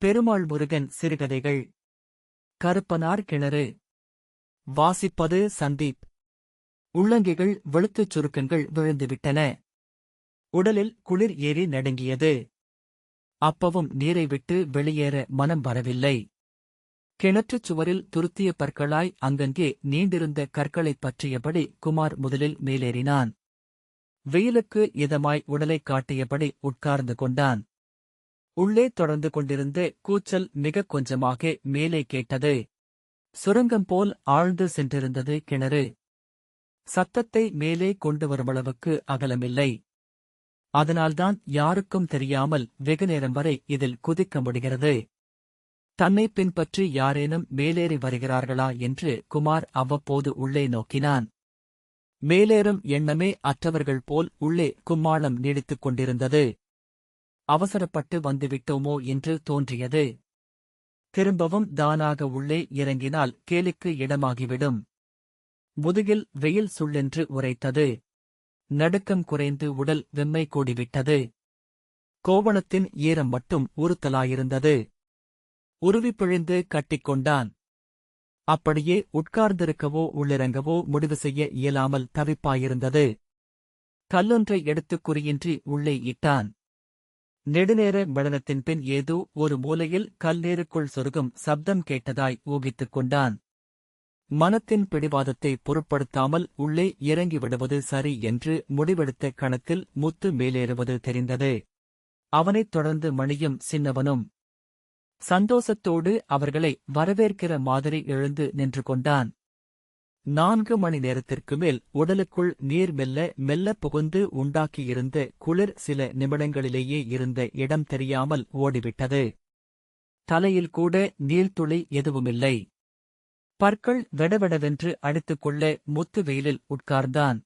பெருமாள் முருகன் சிறுகதைகள். கருப்பனார் கிணறு. வாசிப்பது சந்தீப். உள்ளங்கைகள் வெளுத்துச் சுருக்கங்கள் விழுந்துவிட்டன. உடலில் குளிர் ஏறி நடுங்கியது. அப்பவும் நீரை விட்டு வெளியேற மனம் வரவில்லை. கிணற்றுச் சுவரில் துருத்திய பற்களாய் அங்கங்கே நீண்டிருந்த கற்களைப் பற்றியபடி குமார் முதலில் மேலேறினான். வெயிலுக்கு இதமாய் உடலைக் காட்டியபடி உட்கார்ந்து கொண்டான். உள்ளே தொடர்ந்து கொண்டிருந்த கூச்சல் மிகக் கொஞ்சமாக மேலே கேட்டது. சுரங்கம் போல் ஆழ்ந்து சென்றிருந்தது கிணறு. சத்தத்தை மேலே கொண்டு வருமளவுக்கு அகலமில்லை. அதனால்தான் யாருக்கும் தெரியாமல் வெகுநேரம் வரை இதில் குதிக்க முடிகிறது. தன்னை பின்பற்றி யாரேனும் மேலேறி வருகிறார்களா என்று குமார் அவ்வப்போது உள்ளே நோக்கினான். மேலேறும் எண்ணமே அற்றவர்கள் போல் உள்ளே கும்மாளம் நீடித்துக் கொண்டிருந்தது. அவசரப்பட்டு வந்துவிட்டோமோ என்று தோன்றியது. திரும்பவும் தானாக உள்ளே இறங்கினால் கேலிக்கு இடமாகிவிடும். முதுகில் வெயில் சுள்ளென்று உரைத்தது. நடுக்கம் குறைந்து உடல் வெம்மை கூடிவிட்டது. கோவணத்தின் ஈரம் மட்டும் உறுத்தலாயிருந்தது. உருவிப் பிழிந்து கட்டிக்கொண்டான். அப்படியே உட்கார்ந்திருக்கவோ உள்ளிறங்கவோ முடிவு செய்ய இயலாமல் தவிப்பாயிருந்தது. கல்லொன்றை எடுத்துக் குறியின்றி உள்ளே இட்டான். நெடுநேர மெளனத்தின் பின் ஏதோ ஒரு மூலையில் கல்நீருக்குள் சொருகும் சப்தம் கேட்டதாய் ஊகித்துக் கொண்டான். மனத்தின் பிடிவாதத்தை பொருட்படுத்தாமல் உள்ளே இறங்கிவிடுவது சரி என்று முடிவெடுத்த கணத்தில் முத்து மேலேறுவது தெரிந்தது. அவனைத் தொடர்ந்து மணியும் சின்னவனும். சந்தோஷத்தோடு அவர்களை வரவேற்கிற மாதிரி எழுந்து நின்று கொண்டான். 4 மணி நேரத்திற்கு மேல் உடலுக்குள் நீர் மெல்ல மெல்ல புகுந்து உண்டாக்கியிருந்த குளிர் சில நிமிடங்களிலேயே இருந்த இடம் தெரியாமல் ஓடிவிட்டது. தலையில் கூட நீர்த்துளி எதுவுமில்லை. பற்கள் வெடவெடவென்று அடித்துக்கொள்ள முத்து வெயிலில் உட்கார்ந்தான்.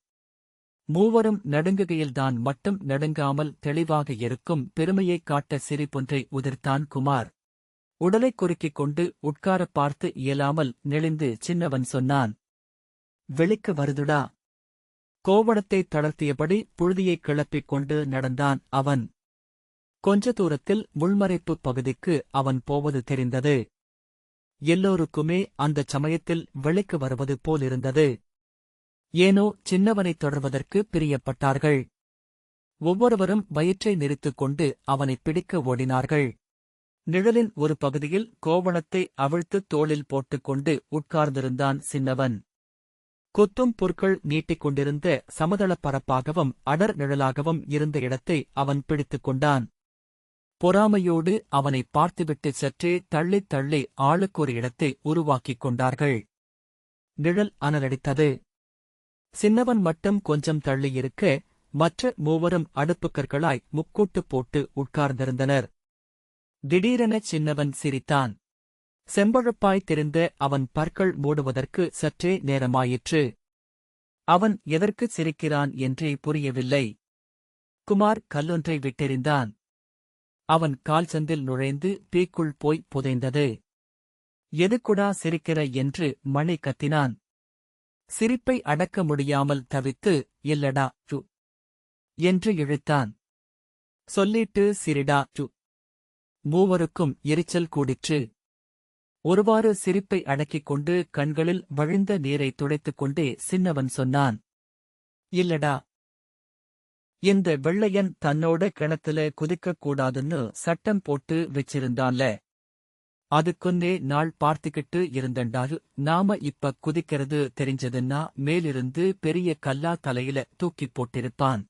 மூவரும் நடுங்குகையில்தான் மட்டும் நடுங்காமல் தெளிவாக இருக்கும் பெருமையைக் காட்ட சிரிப்பொன்றை உதிர்த்தான் குமார். உடலைக் குறுக்கிக் கொண்டு உட்காரப் பார்த்து இயலாமல் நெளிந்து சின்னவன் சொன்னான். வெளிக்கு வருதுடா. கோவணத்தைத் தளர்த்தியபடி புழுதியைக் கிளப்பிக் கொண்டு நடந்தான் அவன். கொஞ்ச தூரத்தில் முள்மறைப்புப் பகுதிக்கு அவன் போவது தெரிந்தது. எல்லோருக்குமே அந்தச் சமயத்தில் வெளிக்கு வருவது போலிருந்தது. ஏனோ சின்னவனைத் தொடர்வதற்கு பிரியப்பட்டார்கள். ஒவ்வொருவரும் வயிற்றை நெரித்துக் கொண்டு அவனைப் பிடிக்க ஓடினார்கள். நிழலின் ஒரு பகுதியில் கோவணத்தை அவிழ்த்துத் தோளில் போட்டுக்கொண்டு உட்கார்ந்திருந்தான் சின்னவன். கொத்தும் புற்கள் நீட்டிக் கொண்டிருந்த சமதளப் பரப்பாகவும் அடர் நிழலாகவும் இருந்த இடத்தை அவன் பிடித்துக் கொண்டான். பொறாமையோடு அவனைப் பார்த்துவிட்டு சற்றே தள்ளித் தள்ளி ஆளுக்கொரு இடத்தை உருவாக்கிக் கொண்டார்கள். நிழல் அனலடித்தது. சின்னவன் மட்டும் கொஞ்சம் தள்ளியிருக்க மற்ற மூவரும் அடுப்புக்கற்களாய் முக்கூட்டுப் போட்டு உட்கார்ந்திருந்தனர். திடீரென சின்னவன் சிரித்தான். செம்பழுப்பாய் தெரிந்த அவன் பற்கள் மூடுவதற்கு சற்றே நேரமாயிற்று. அவன் எதற்கு சிரிக்கிறான் என்றே புரியவில்லை. குமார் கல்லொன்றை விட்டெறிந்தான். அவன் கால்சந்தில் நுழைந்து பீக்குள் போய் புதைந்தது. எதுக்குடா சிரிக்கிற என்று மணி கத்தினான். சிரிப்பை அடக்க முடியாமல் தவித்து, இல்லடா ரு என்று இழுத்தான். சொல்லிட்டு சிரிடா ரு. மூவருக்கும் எரிச்சல் கூடிற்று. ஒருவாறு சிரிப்பை அடக்கிக் கொண்டு கண்களில் வழிந்த நீரைத் துடைத்துக் கொண்டே சின்னவன் சொன்னான். இல்லடா. இந்த வெள்ளையன் தன்னோட கிணத்துல குதிக்கக் கூடாதுன்னு சட்டம் போட்டு வச்சிருந்தான்ல. அதுக்குன்னே நாள் பார்த்துக்கிட்டு இருந்தண்டாரு. நாம இப்ப குதிக்கிறது தெரிஞ்சதுன்னா மேலிருந்து பெரிய கல்லா தலையில தூக்கிப் போட்டிருப்பான்.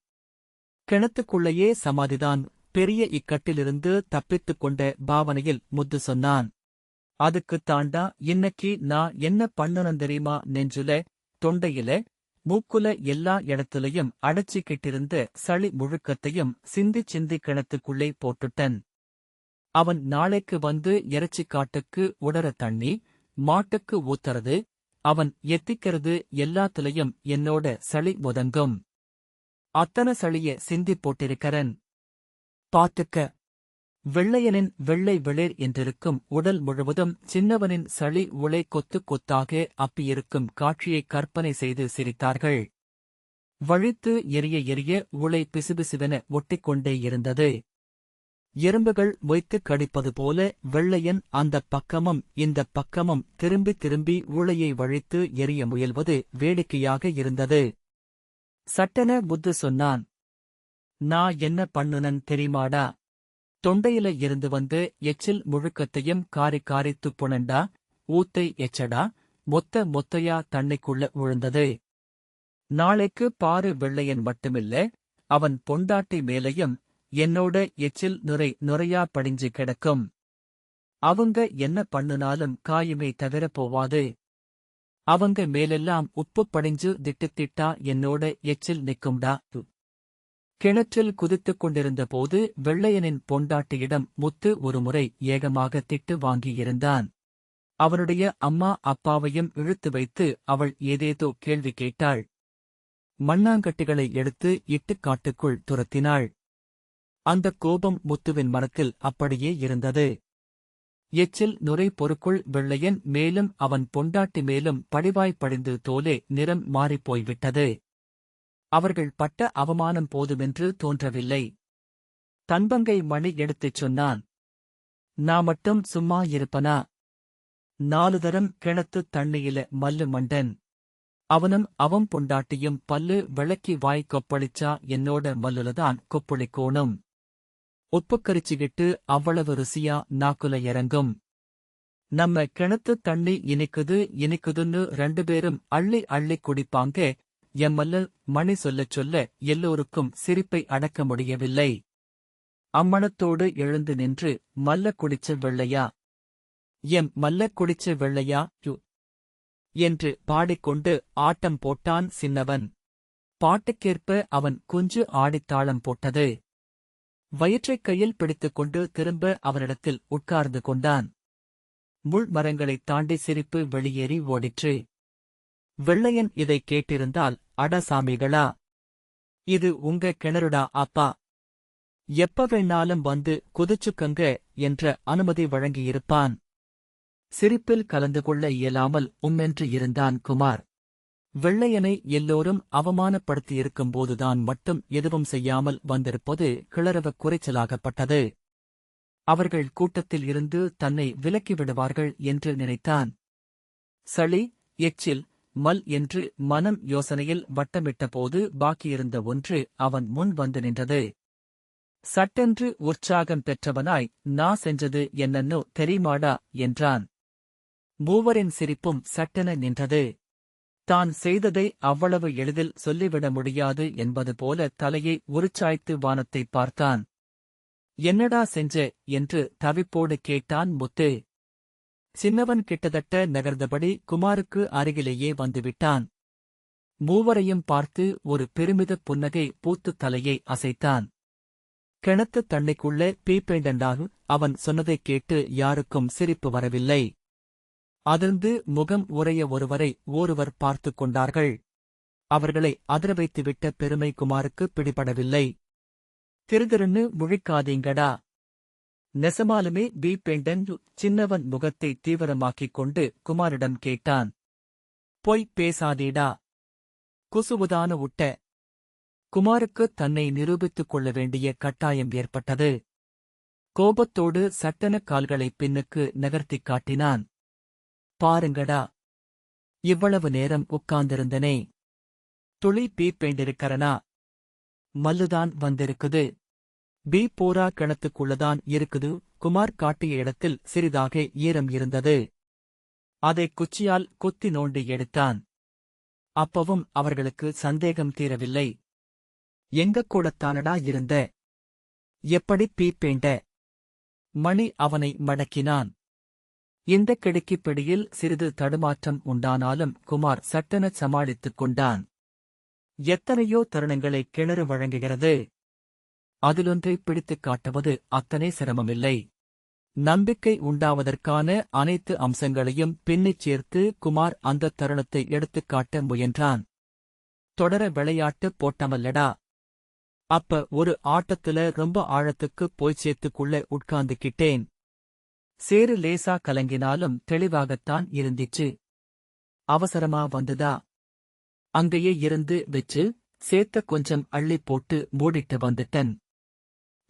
கிணத்துக்குள்ளேயே சமாதிதான். பெரிய இக்கட்டிலிருந்து தப்பித்துக் கொண்ட பாவனையில் முத்து சொன்னான். அதுக்குத் தாண்டா இன்னைக்கு நான் என்ன பண்ணுனேன் தெரியுமா? நெஞ்சுல, தொண்டையில, மூக்குல எல்லா இடத்துலயும் அடைச்சிக்கிட்டிருந்த சளி முழுக்கத்தையும் சிந்திச் சிந்தி கிணத்துக்குள்ளே போட்டுட்டன். அவன் நாளைக்கு வந்து இறைச்சிக்காட்டுக்கு உடற தண்ணி, மாட்டுக்கு ஊத்துறது, அவன் எத்திக்கிறது எல்லாத்துலயும் என்னோட சளி முதங்கும். அத்தனை சளிய சிந்திப் போட்டிருக்கறன். பாத்துக்க. வெள்ளையனின் வெள்ளை வெளிர் என்றிருக்கும் உடல் முழுவதும் சின்னவனின் சளி உலை கொத்து கொத்தாக அப்பியிருக்கும் காட்சியை கற்பனை செய்து சிரித்தார்கள். வழித்து எரிய எரிய உலை பிசுபிசுவென ஒட்டிக்கொண்டே இருந்தது. எறும்புகள் மொய்த்துக் கடிப்பது போல வெள்ளையன் அந்தப் பக்கமும் இந்தப் பக்கமும் திரும்பி திரும்பி ஊளையை வழித்து எறிய முயல்வது வேடிக்கையாக இருந்தது. சட்டென புத்து சொன்னான். நான் என்ன பண்ணுனன் தெரியுமாடா? தொண்டையில இருந்து வந்து எச்சில் முழுக்கத்தையும் காரி காரி துப்புனண்டா. ஊத்தை எச்சடா, மொத்தையா தண்ணிக்குள்ள விழுந்தது. நாளைக்கு பாரு வெள்ளையன் மட்டுமில்ல, அவன் பொண்டாட்டி மேலையும் என்னோட எச்சில் நுரையா படிஞ்சு கிடக்கும். அவங்க என்ன பண்ணுனாலும் காயுமே தவிர போவாது. அவங்க மேலெல்லாம் உப்பு படிஞ்சு திட்டுத்திட்டா என்னோட எச்சில் நிக்கும்டா. கிணற்றில் குதித்துக் கொண்டிருந்த போது வெள்ளையனின் பொண்டாட்டியிடம் முத்து ஒருமுறை ஏகமாக திட்டு வாங்கியிருந்தான். அவனுடைய அம்மா அப்பாவையும் இழுத்து வைத்து அவள் ஏதேதோ கேள்வி கேட்டாள். மண்ணாங்கட்டிகளை எடுத்து இட்டுக் காட்டுக்குள் துரத்தினாள். அந்தக் கோபம் முத்துவின் மனத்தில் அப்படியே இருந்தது. எச்சில் நுரை பொறுக்குள் வெள்ளையன் மேலும் அவன் பொண்டாட்டி மேலும் படிவாய் படிந்து தோலே நிறம் மாறிப்போய்விட்டது. அவர்கள் பட்ட அவமானம் போதுமென்று தோன்றவில்லை. தன்பங்கை மணி எடுத்துச் சொன்னான். நான் மட்டும் சும்மா இருப்பனா? 4 தரம் கிணத்துத் தண்ணியில மல்லு மண்டன். அவனும் அவன் பொண்டாட்டியும் பல்லு விளக்கி வாய் கொப்பளிச்சா என்னோட மல்லுலதான் கொப்பளிக்கோணும். உப்புக்கரிச்சிகிட்டு அவ்வளவு ருசியா நாக்குல இறங்கும். நம்ம கிணத்துத் தண்ணி இனிக்குதுன்னு 2 பேரும் அள்ளி அள்ளி குடிப்பாங்க. எம்மல்ல மணி சொல்லச் சொல்ல எல்லோருக்கும் சிரிப்பை அடக்க முடியவில்லை. அம்மணத்தோடு எழுந்து நின்று மல்ல குடிச்ச வெள்ளையா, மல்ல குடிச்ச வெள்ளையா என்று பாடிக்கொண்டு ஆட்டம் போட்டான் சின்னவன். பாட்டுக்கேற்ப அவன் குஞ்சு ஆடித்தாளம் போட்டது. வயிற்றைக் கையில் பிடித்துக்கொண்டு திரும்ப அவனிடத்தில் உட்கார்ந்து கொண்டான். முள் மரங்களைத் தாண்டி சிரிப்பு வெளியேறி ஓடிற்று. வெள்ளையன் இதைக் கேட்டிருந்தால், அட சாமிகளா, இது உங்க கிணறுடா அப்பா, எப்ப வேணாலும் வந்து குதிச்சுக்கங்க என்ற அனுமதி வழங்கியிருப்பான். சிரிப்பில் கலந்து கொள்ள இயலாமல் உம்மென்று இருந்தான் குமார். வெள்ளையனை எல்லோரும் அவமானப்படுத்தியிருக்கும்போதுதான் மட்டும் எதுவும் செய்யாமல் வந்திருப்பது கிளறவக் குறைச்சலாகப்பட்டது. அவர்கள் கூட்டத்தில் இருந்து தன்னை விலக்கிவிடுவார்கள் என்று நினைத்தான். சளி, எச்சில், மல் என்று மனம் யோசனையில் வட்டமிட்டபோது பாக்கியிருந்த ஒன்று அவன் முன் வந்து நின்றது. சட்டென்று உற்சாகம் பெற்றவனாய், நான் செஞ்சது என்னன்னோ தெரியுமாடா என்றான். மூவரின் சிரிப்பும் சட்டென நின்றது. தான் செய்ததை அவ்வளவு எளிதில் சொல்லிவிட முடியாது என்பது போல தலையை உரிச்சாய்த்து வானத்தைப் பார்த்தான். என்னடா செஞ்ச என்று தவிப்போடு கேட்டான் முத்து. சின்னவன் கிட்டத்தட்ட நகர்ந்தபடி குமாருக்கு அருகிலேயே வந்துவிட்டான். மூவரையும் பார்த்து ஒரு பெருமிதப் புன்னகை பூத்து தலையை அசைத்தான். கிணத்துத் தண்ணிக்குள்ளே பீப்பேண்டண்டாகு அவன் சொன்னதைக் கேட்டு யாருக்கும் சிரிப்பு வரவில்லை. அதிர்ந்து முகம் உறைய ஒருவர் பார்த்துக் கொண்டார்கள். அவர்களை அதிர வைத்துவிட்ட பெருமை குமாருக்கு பிடிபடவில்லை. திருதிருன்னு முழிக்காதீங்கடா. நெசமாலுமே பீப்பேண்டன் சின்னவன் முகத்தை தீவிரமாக்கிக் கொண்டு குமாரிடம் கேட்டான். பொய் பேசாதீடா. குசுவுதான உட்ட. குமாருக்கு தன்னை நிரூபித்துக் கொள்ள வேண்டிய கட்டாயம் ஏற்பட்டது. கோபத்தோடு சட்டென கால்களை பின்னுக்கு நகர்த்திக் காட்டினான். பாருங்கடா, இவ்வளவு நேரம் உட்கார்ந்திருந்தனே, துளி பீப்பேண்டிருக்கறனா? மல்லுதான் வந்திருக்குது. பீ பூரா கிணத்துக்குள்ளதான் இருக்குது. குமார் காட்டிய இடத்தில் சிறிதாக ஈரம் இருந்தது. அதைக் குச்சியால் குத்தி நோண்டி எடுத்தான். அப்பவும் அவர்களுக்கு சந்தேகம் தீரவில்லை. எங்க கூடத்தானடா இருந்த? எப்படி பீப்பேண்ட? மணி அவனை மடக்கினான். இந்த கிடுக்கிப் பிடியில் சிறிது தடுமாற்றம் உண்டானாலும் குமார் சட்டெனச் சமாளித்துக் கொண்டான். எத்தனையோ தருணங்களை கிணறு வழங்குகிறது. அதிலொன்றை பிடித்துக் காட்டுவது அத்தனை சிரமமில்லை. நம்பிக்கை உண்டாவதற்கான அனைத்து அம்சங்களையும் பின்னிச் சேர்த்து குமார் அந்த தருணத்தை எடுத்துக் காட்ட முயன்றான். தொடர விளையாட்டு போட்டமல்லடா. அப்ப ஒரு ஆட்டத்துல ரொம்ப ஆழத்துக்குப் போய்ச் சேர்த்துக்குள்ள உட்கார்ந்துக்கிட்டேன். சேறு லேசா கலங்கினாலும் தெளிவாகத்தான் இருந்திச்சு. அவசரமா வந்துதா? அங்கேயே இருந்து வச்சு சேத்த கொஞ்சம் அள்ளிப் போட்டு மூடிட்டு வந்துட்டன்.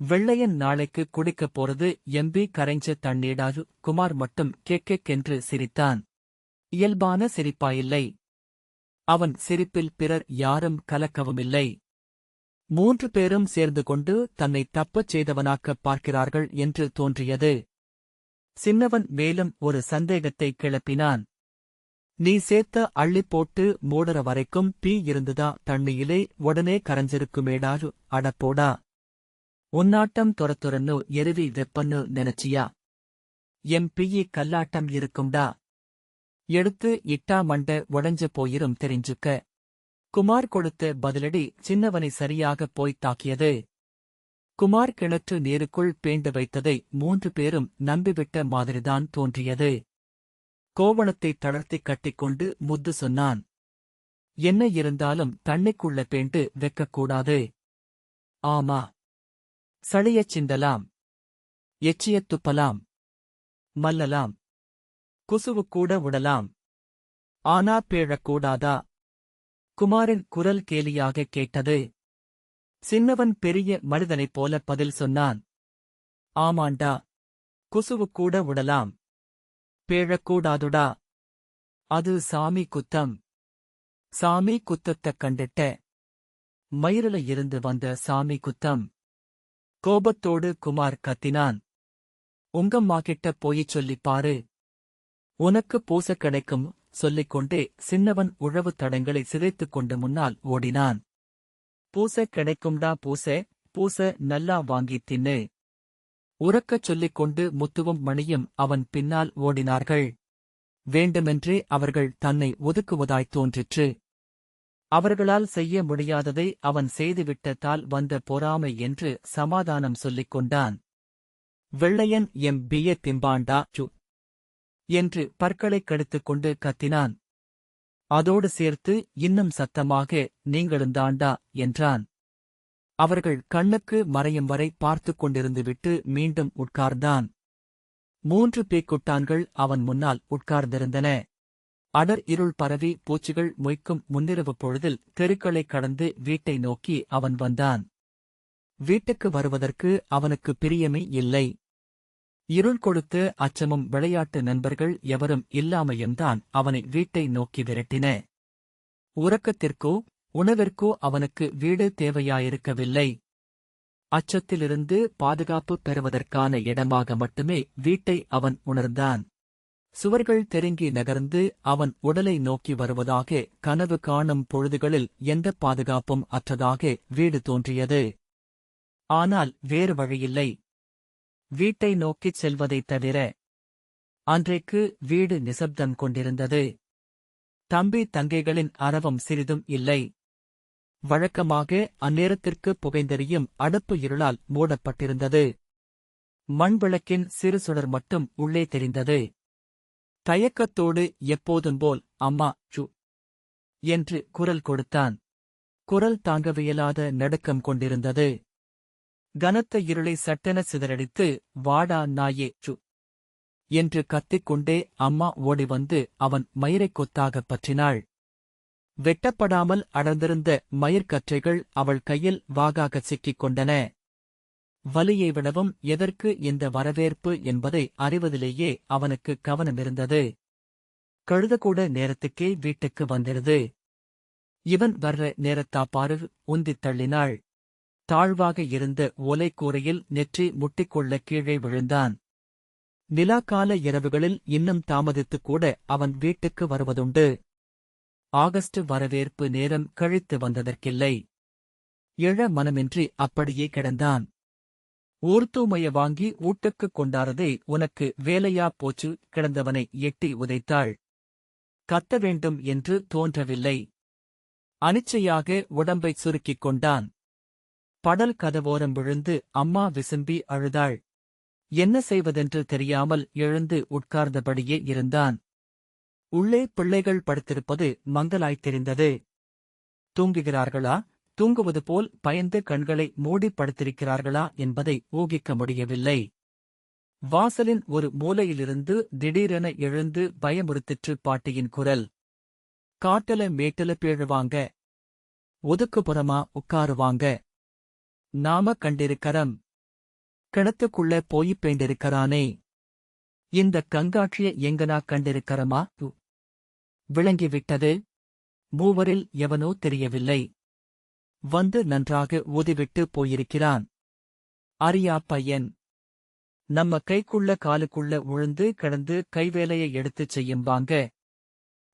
வெள்ளையன் நாளைக்கு குடிக்கப் போறது எம்பி கரைஞ்ச தண்ணீடாரு. குமார் மட்டும் கேக்கென்று சிரித்தான். இயல்பான சிரிப்பாயில்லை. அவன் சிரிப்பில் பிறர் யாரும் கலக்கவுமில்லை. 3 பேரும் சேர்ந்து கொண்டு தன்னை தப்பச் செய்தவனாக்கப் பார்க்கிறார்கள் என்று தோன்றியது. சின்னவன் மேலும் ஒரு சந்தேகத்தை கிளப்பினான். நீ சேர்த்த அள்ளிப் போட்டு மூடற வரைக்கும் பீ இருந்துதா தண்ணியிலே உடனே கரைஞ்சிருக்குமேடாரு. அடப்போடா, உன்னாட்டம் தொரத்துரன்னு எருவி வெப்பன்னு நினைச்சியா? எம் பியி கல்லாட்டம் இருக்கும்டா. எடுத்து இட்டா மண்ட உடஞ்சு போயிரும் தெரிஞ்சுக்க. குமார் கொடுத்த பதிலடி சின்னவனை சரியாகப் போய்த் தாக்கியது. குமார் கிணற்று நீருக்குள் பேண்டு வைத்ததை 3 பேரும் நம்பிவிட்ட மாதிரிதான் தோன்றியது. கோவணத்தை தளர்த்திக் கட்டிக்கொண்டு முத்து சொன்னான். என்ன இருந்தாலும் தண்ணிக்குள்ள பேண்டு வெக்கக்கூடாது. ஆமா, சளியச் சிந்தலாம், எச்சியத் துப்பலாம், மல்லலாம், குசுவுக்கூட விடலாம். ஆனா பேழக்கூடாதா? குமாரின் குரல் கேலியாகக் கேட்டது. சின்னவன் பெரிய மனிதனைப் போல பதில் சொன்னான். ஆமாண்டா, குசுவுக்கூட விடலாம், பேழக்கூடாதுடா. அது சாமி குத்தம். சாமி குத்தத்தக் கண்டிட்ட மயிரில இருந்து வந்த சாமி குத்தம். கோபத்தோடு குமார் கத்தினான். உங்கம்மாகிட்ட போயிச் சொல்லிப் பாரு. உனக்கு பூச கிடைக்கும் சொல்லிக்கொண்டே சின்னவன் உழவு தடங்களை சிதைத்துக் கொண்டு முன்னால் ஓடினான். பூச கிடைக்கும்டா பூச, பூச நல்லா வாங்கித் தின்னு. உரக்கச் சொல்லிக் கொண்டு முத்துவும் மணியும் அவன் பின்னால் ஓடினார்கள். வேண்டுமென்றே அவர்கள் தன்னை ஒதுக்குவதாய்த் தோன்றிற்று. அவர்களால் செய்ய முடியாததை அவன் செய்துவிட்டதால் வந்த பொறாமை என்று சமாதானம் சொல்லிக் கொண்டான். வெள்ளையன் எம் பிய திம்பாண்டா சு என்று பற்களைக் கடித்துக் கொண்டு கத்தினான். அதோடு சேர்த்து இன்னும் சத்தமாக நீங்களுந்தாண்டா என்றான். அவர்கள் கண்ணுக்கு மறையும் வரை பார்த்துக் கொண்டிருந்துவிட்டு மீண்டும் உட்கார்ந்தான். 3 பேய்க்குட்டான்கள் அவன் முன்னால் உட்கார்ந்திருந்தன. அடர் இருள் பரவி பூச்சிகள் மொய்க்கும் முன்னிரவு பொழுதில் தெருக்களைக் கடந்து வீட்டை நோக்கி அவன் வந்தான். வீட்டுக்கு வருவதற்கு அவனுக்கு பிரியமே இல்லை. இருள் கொடுத்து அச்சமும் விளையாட்டு நண்பர்கள் எவரும் இல்லாமையும்தான் அவனை வீட்டை நோக்கி விரட்டின. உறக்கத்திற்கோ உணவிற்கோ அவனுக்கு வீடு தேவையாயிருக்கவில்லை. அச்சத்திலிருந்து பாதுகாப்பு பெறுவதற்கான இடமாக மட்டுமே வீட்டை அவன் உணர்ந்தான். சுவர்கள் தெருங்கி நகர்ந்து அவன் உடலை நோக்கி வருவதாக கனவு காணும் பொழுதுகளில் எந்தப் பாதுகாப்பும் அற்றதாக வீடு தோன்றியது. ஆனால் வேறு வழியில்லை. வீட்டை நோக்கிச் செல்வதைத் தவிர. அன்றைக்கு வீடு நிசப்தம் கொண்டிருந்தது. தம்பி தங்கைகளின் அரவம் சிறிதும் இல்லை. வழக்கமாக அந்நேரத்திற்கு புகைந்தெறியும் அடுப்பு இருளால் மூடப்பட்டிருந்தது. மண்விளக்கின் சிறு சுடர் மட்டும் உள்ளே தெரிந்தது. தயக்கத்தோடு எப்போதும்போல் அம்மா சு என்று குரல் கொடுத்தான். குரல் தாங்கவியலாத நடுக்கம் கொண்டிருந்தது. கனத்த இருளை சட்டென சிதறடித்து வாடா நாயே சு என்று கத்திக்கொண்டே அம்மா ஓடிவந்து அவன் மயிரைக் கொத்தாகப் பற்றினாள். வெட்டப்படாமல் அடர்ந்திருந்த மயிர்கற்றைகள் அவள் கையில் வாகாகச் சிக்கிக் கொண்டன. வலியை விடவும் எதற்கு இந்த வரவேற்பு என்பதை அறிவதிலேயே அவனுக்கு கவனமிருந்தது. கழுதக்கூட நேரத்துக்கே வீட்டுக்கு வந்திருது. இவன் வர்ற நேரத்தாப்பாரு உந்தித் தள்ளினாள். தாழ்வாக இருந்த ஓலைக்கூரையில் நெற்றி முட்டிக்கொள்ள கீழே விழுந்தான். நிலாக்கால இரவுகளில் இன்னும் தாமதித்துக் கூட அவன் வீட்டுக்கு வருவதுண்டு. ஆகஸ்ட் வரவேற்பு நேரம் கழித்து வந்ததற்கில்லை. எழ மனமின்றி அப்படியே கிடந்தான். ஊர்த்தூமைய வாங்கி ஊட்டுக்குக் கொண்டாரதே உனக்கு வேலையா போச்சு. கிடந்தவனை எட்டி உதைத்தாள். கத்த வேண்டும் என்று தோன்றவில்லை. அனிச்சையாக உடம்பைச் சுருக்கிக் கொண்டான். படல் கதவோரம் விழுந்து அம்மா விசும்பி அழுதாள். என்ன செய்வதென்று தெரியாமல் எழுந்து உட்கார்ந்தபடியே இருந்தான். உள்ளே பிள்ளைகள் படுத்திருப்பது மங்கலாய்த் தெரிந்தது. தூங்குகிறார்களா, தூங்குவது போல் பயந்து கண்களை மூடிப் படுத்திருக்கிறார்களா என்பதை ஊகிக்க முடியவில்லை. வாசலின் ஒரு மூலையிலிருந்து திடீரென எழுந்து பயமுறுத்திற்று பாட்டியின் குரல். காட்டல மேட்டல பேழுவாங்க, ஒதுக்குப்புறமா உட்காருவாங்க. நாம கண்டிருக்கரம். கிணத்துக்குள்ள போய் பேண்டிருக்கறானே. இந்த கண்காட்சிய எங்கனா கண்டிருக்கறமா? விளங்கிவிட்டது. மூவரில் எவனோ தெரியவில்லை. வந்து நன்றாக ஊதிவிட்டு போயிருக்கிறான். அறியா பையன். நம்ம கைக்குள்ள காலுக்குள்ள உழுந்து கிடந்து கைவேலையை எடுத்துச் செய்யும்பாங்க.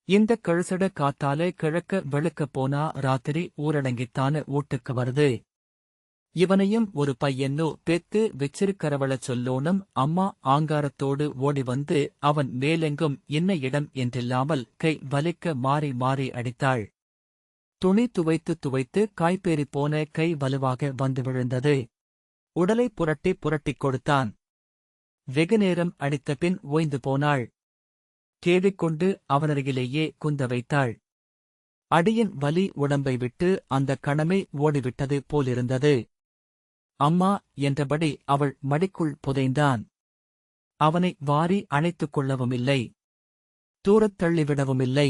இந்த கழுசட காத்தாலே கிழக்க வெளுக்கப் போனா ராத்திரி ஊரடங்கித்தான வீட்டுக்கு வருது. இவனையும் ஒரு பையனோ பெத்து வெச்சிருக்கறவளச் சொல்லோனும். அம்மா ஆங்காரத்தோடு ஓடி வந்து அவன் மேலெங்கும் இன்ன இடம் என்றில்லாமல் கை வலிக்க மாறி மாறி அடித்தாள். துணி துவைத்து துவைத்து காய்பேறிப் போன கை வலுவாக வந்து விழுந்தது. உடலை புரட்டி புரட்டிக் கொடுத்தான். வெகுநேரம் அடித்தபின் ஓய்ந்து போனாள். கேவிக்கொண்டு அவனருகிலேயே குந்த வைத்தாள். அடியின் வலி உடம்பை விட்டு அந்த கணமே ஓடிவிட்டது போலிருந்தது. அம்மா என்றபடி அவள் மடிக்குள் புதைந்தான். அவனை வாரி அணைத்துக் கொள்ளவுமில்லை, தூரத் தள்ளிவிடவுமில்லை.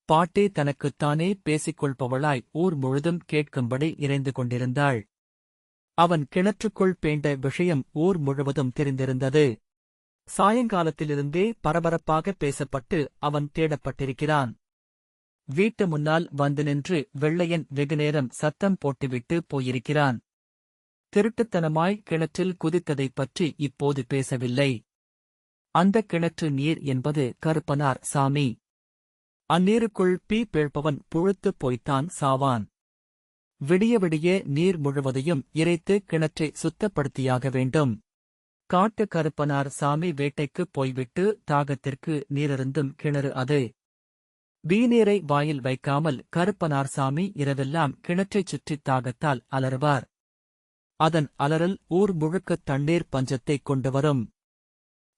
பாட்டே தனக்குத்தானே பேசிக்கொள்பவளாய் ஊர் முழுதும் கேட்கும்படி இறைந்து கொண்டிருந்தாள். அவன் கிணற்றுக்குள் பேண்ட விஷயம் ஊர் முழுவதும் தெரிந்திருந்தது. சாயங்காலத்திலிருந்தே பரபரப்பாக பேசப்பட்டு அவன் தேடப்பட்டிருக்கிறான். வீட்டு முன்னால் வந்து நின்று வெள்ளையன் வெகுநேரம் சத்தம் போட்டுவிட்டு போயிருக்கிறான். திருட்டுத்தனமாய் கிணற்றில் குதித்ததைப் பற்றி இப்போது பேசவில்லை. அந்த கிணற்று நீர் என்பது கருப்பனார் சாமி. அந்நீருக்குள் பீ பேழ்பவன் புழுத்துப் போய்த்தான் சாவான். விடிய விடிய நீர் முழுவதையும் இறைத்து கிணற்றை சுத்தப்படுத்தியாக வேண்டும். காட்டு கருப்பனார் சாமி வேட்டைக்குப் போய்விட்டு தாகத்திற்கு நீரருந்தும் கிணறு அது. வீநீரை வாயில் வைக்காமல் கருப்பனார் சாமி இரவெல்லாம் கிணற்றைச் சுற்றித் தாகத்தால் அலறுவார். அதன் அலறல் ஊர் முழுக்கத் தண்ணீர் பஞ்சத்தைக் கொண்டு வரும்.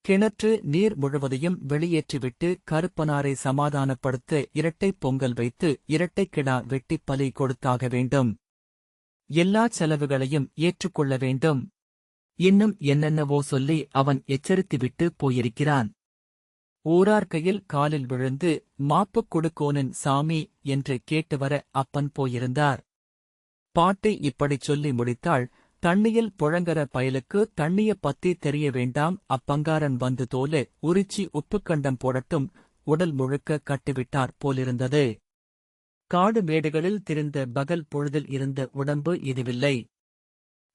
கிணற்று நீர் முழுவதையும் வெளியேற்றிவிட்டு கருப்பனாரை சமாதானப்படுத்த இரட்டைப் பொங்கல் வைத்து இரட்டைக் கிடா வெட்டிப் பலி கொடுத்தாக வேண்டும். எல்லாச் செலவுகளையும் ஏற்றுக்கொள்ள வேண்டும். இன்னும் என்னென்னவோ சொல்லி அவன் எச்சரித்துவிட்டு போயிருக்கிறான். ஊரார் கையில் காலில் விழுந்து மாப்புக் கொடுக்கோனின் சாமி என்று கேட்டுவர அப்பன் போயிருந்தார். பாட்டி இப்படிச் சொல்லி முடித்தாள். தண்ணியில் புழங்கற பயலுக்கு தண்ணிய பத்தி தெரிய வேண்டாம். அப்பங்காரன் வந்து தோல உரிச்சி உப்புக்கண்டம் போடட்டும். உடல் முழுக்க கட்டிவிட்டார் போலிருந்தது. காடு மேடுகளில் திரிந்த பகல் பொழுதில் இருந்த உடம்பு இதுவில்லை.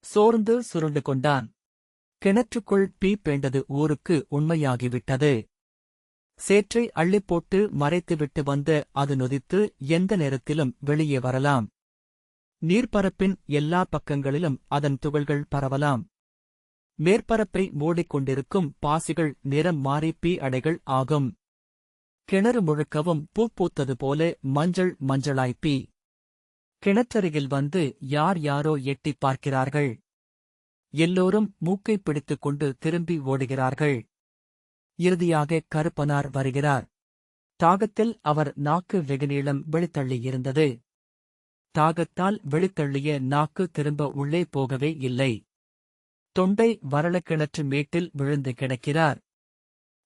சோர்ந்து சுருண்டு கொண்டான். கிணற்றுக்குள் பீ பேண்டது ஊருக்கு உண்மையாகிவிட்டது. சேற்றை அள்ளிப்போட்டு மறைத்துவிட்டு வந்த அது நொதித்து எந்த நேரத்திலும் வெளியே வரலாம். நீர்ப்பரப்பின் எல்லா பக்கங்களிலும் அதன் துகள்கள் பரவலாம். மேற்பரப்பை மூடிக்கொண்டிருக்கும் பாசிகள் நிறம் மாறி பீ அடைகள் ஆகும். கிணறு முழுக்கவும் பூ பூத்தது போல மஞ்சள் மஞ்சளாய் பீ. கிணற்றருகில் வந்து யார் யாரோ எட்டிப் பார்க்கிறார்கள். எல்லோரும் மூக்கைப் பிடித்துக் கொண்டு திரும்பி ஓடுகிறார்கள். இறுதியாக கருப்பனார் வருகிறார். தாகத்தில் அவர் நாக்கு வெகுநீளம் வெளித்தள்ளியிருந்தது. தாகத்தால் வெளித்தள்ளிய நாக்கு திரும்ப உள்ளே போகவே இல்லை. தொண்டை வறள கிணற்று மேட்டில் விழுந்து கிடக்கிறார்.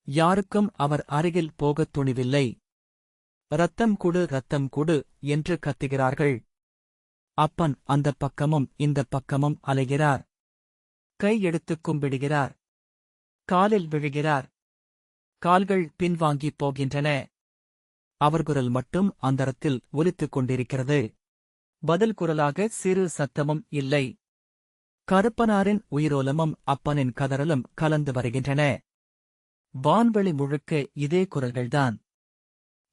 யாருக்கும் அவர் அருகில் போகத் துணிவில்லை. ரத்தம் குடு ரத்தம் குடு என்று கத்துகிறார்கள். அப்பன் அந்தப் பக்கமும் இந்தப் பக்கமும் அலைகிறார். கை எடுத்துக் கும்பிடுகிறார். காலில் விழுகிறார். கால்கள் பின்வாங்கிப் போகின்றன. அவர் குரல் மட்டும் அந்தரத்தில் ஒலித்துக் கொண்டிருக்கிறது. பதில் குரலாக சிறு சத்தமும் இல்லை. கருப்பனாரின் உயிரோலமும் அப்பனின் கதறலும் கலந்து வருகின்றன. வான்வெளி முழுக்க இதே குரல்கள்தான்.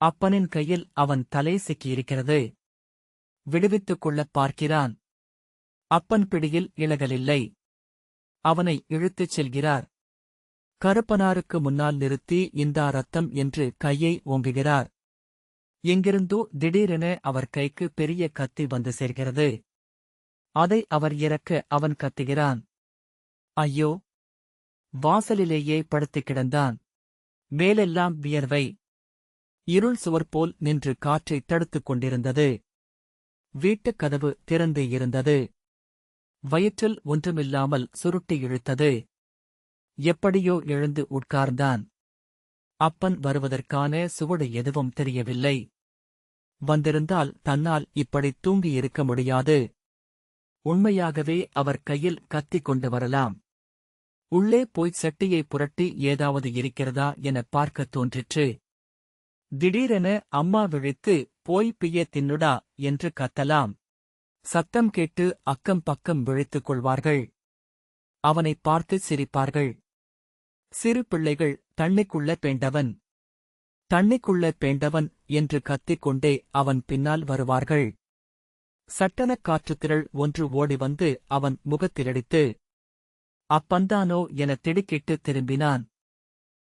அப்பனின் கையில் அவன் தலை சிக்கியிருக்கிறது. விடுவித்துக் கொள்ளப் பார்க்கிறான். அப்பன் பிடியில் இளகலில்லை. அவனை இழுத்துச் செல்கிறார். கருப்பனாருக்கு முன்னால் நிறுத்தி இந்தா ரத்தம் என்று கையை ஓங்குகிறார். எங்கிருந்தோ திடீரென அவர் கைக்கு பெரிய கத்தி வந்து சேர்கிறது. அதை அவர் இறக்க அவன் கத்துகிறான். ஐயோ! வாசலிலேயே படுத்துக் கிடந்தான். மேலெல்லாம் வியர்வை. இருள் சுவர்போல் நின்று காற்றைத் தடுத்துக் கொண்டிருந்தது. வீட்டுக் கதவு திறந்தே இருந்தது. வயிற்றில் ஒன்றுமில்லாமல் சுருட்டி இழுத்தது. எப்படியோ எழுந்து உட்கார்ந்தான். அப்பன் வருவதற்கான சுவடு எதுவும் தெரியவில்லை. வந்திருந்தால் தன்னால் இப்படித் தூங்கியிருக்க முடியாது. உண்மையாகவே அவர் கையில் கத்தி கொண்டு வரலாம். உள்ளே போய்ச் சட்டியை புரட்டி ஏதாவது இருக்கிறதா எனப் பார்க்கத் தோன்றிற்று. திடீரென அம்மா விழித்து, போய் பிய தின்னுடா என்று கத்தலாம். சத்தம் கேட்டு அக்கம் பக்கம் விழித்துக் கொள்வார்கள். அவனைப் பார்த்து சிரிப்பார்கள். சிறு பிள்ளைகள், தண்ணிக்குள்ள பேண்டவன், தண்ணிக்குள்ள பேண்டவன் என்று கத்திக் கொண்டே அவன் பின்னால் வருவார்கள். சட்டெனக் காற்றுத்திரள் ஒன்று ஓடி வந்து அவன் முகத்திலடித்து, அப்பந்தானோ என திடுக்கிட்டு திரும்பினான்.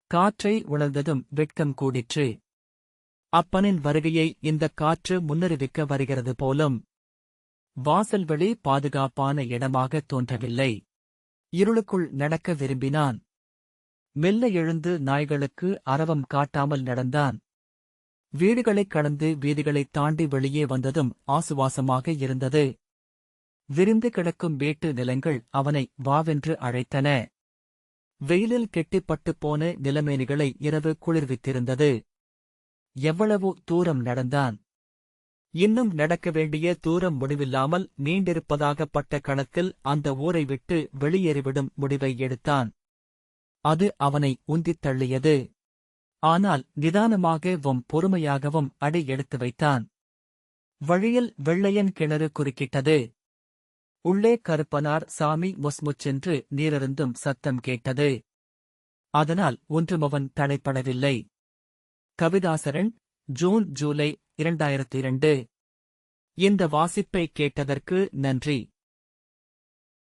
காற்றை உணர்ந்ததும் வெட்கம் கூடிற்று. அப்பனின் வருகையை இந்தக் காற்று முன்னறிவிக்க வருகிறது போலும். வாசல்வெளி பாதுகாப்பான இடமாகத் தோன்றவில்லை. இருளுக்குள் நடக்க விரும்பினான். மெல்ல எழுந்து நாய்களுக்கு அரவம் காட்டாமல் நடந்தான். வீடுகளைக் கடந்து வீதிகளைத் தாண்டி வெளியே வந்ததும் ஆசுவாசமாக இருந்தது. விரிந்து கிடக்கும் வீட்டு நிலங்கள் அவனை வாவென்று அழைத்தன. வெயிலில் கெட்டிப்பட்டுப் போன நிலமேனிகளை இரவு குளிர்வித்திருந்தது. எவ்வளவு தூரம் நடந்தான். இன்னும் நடக்க வேண்டிய தூரம் முடிவில்லாமல் நீண்டிருப்பதாகப்பட்ட கணத்தில் அந்த ஊரை விட்டு வெளியேறிவிடும் முடிவை எடுத்தான். அது அவனை உந்தித் தள்ளியது. ஆனால் நிதானமாகவும் பொறுமையாகவும் அடி எடுத்து வைத்தான். வழியில் வெள்ளையன் கிணறு குறுக்கிட்டது. உள்ளே கருப்பனார் சாமி மொஸ்முச்சென்று நீரருந்தும் சத்தம் கேட்டது. அதனால் ஒன்றும் அவன் தடைப்படவில்லை. கவிதாசரன், ஜூன் ஜூலை 2002. இந்த வாசிப்பை கேட்டதற்கு நன்றி.